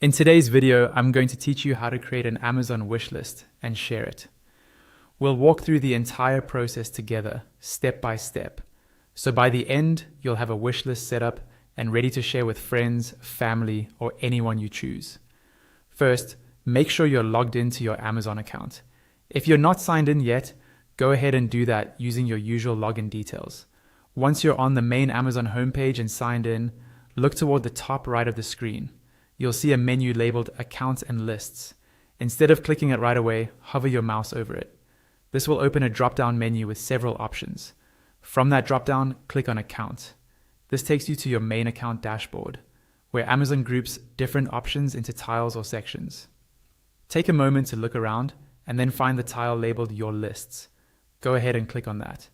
In today's video, I'm going to teach you how to create an Amazon wishlist and share it. We'll walk through the entire process together, step by step. So by the end, you'll have a wishlist set up and ready to share with friends, family, or anyone you choose. First, make sure you're logged into your Amazon account. If you're not signed in yet, go ahead and do that using your usual login details. Once you're on the main Amazon homepage and signed in, look toward the top right of the screen. You'll see a menu labeled Accounts and Lists. Instead of clicking it right away, hover your mouse over it. This will open a drop-down menu with several options. From that drop-down, click on Account. This takes you to your main account dashboard, where Amazon groups different options into tiles or sections. Take a moment to look around and then find the tile labeled Your Lists. Go ahead and click on that.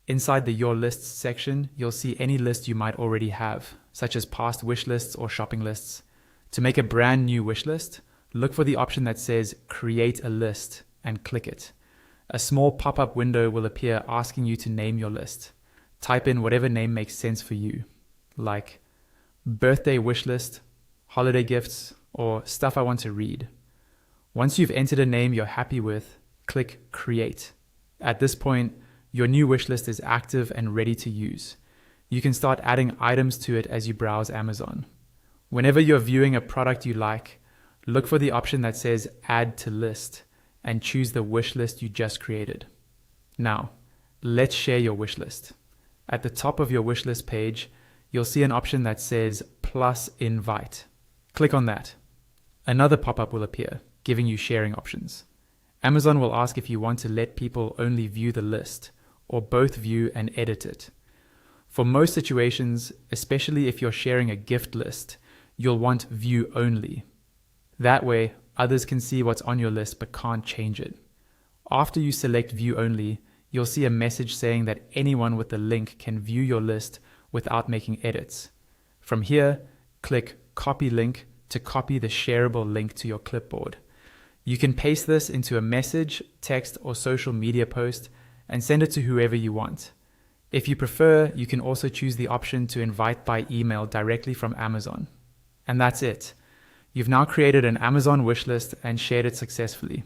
Inside the Your Lists section, you'll see any list you might already have, such as past wish lists or shopping lists. To make a brand new wish list, look for the option that says Create a List and click it. A small pop-up window will appear asking you to name your list. Type in whatever name makes sense for you, like birthday wish list, holiday gifts, or stuff I want to read. Once you've entered a name you're happy with, click Create. At this point, your new wish list is active and ready to use. You can start adding items to it as you browse Amazon. Whenever you're viewing a product you like, look for the option that says Add to List and choose the wish list you just created. Now, let's share your wish list. At the top of your wish list page, you'll see an option that says Plus Invite. Click on that. Another pop-up will appear, giving you sharing options. Amazon will ask if you want to let people only view the list, or both view and edit it. For most situations, especially if you're sharing a gift list, you'll want view only. That way, others can see what's on your list but can't change it. After you select view only, you'll see a message saying that anyone with the link can view your list without making edits. From here, click Copy Link to copy the shareable link to your clipboard. You can paste this into a message, text, or social media post and send it to whoever you want. If you prefer, you can also choose the option to invite by email directly from Amazon. And that's it. You've now created an Amazon wishlist and shared it successfully.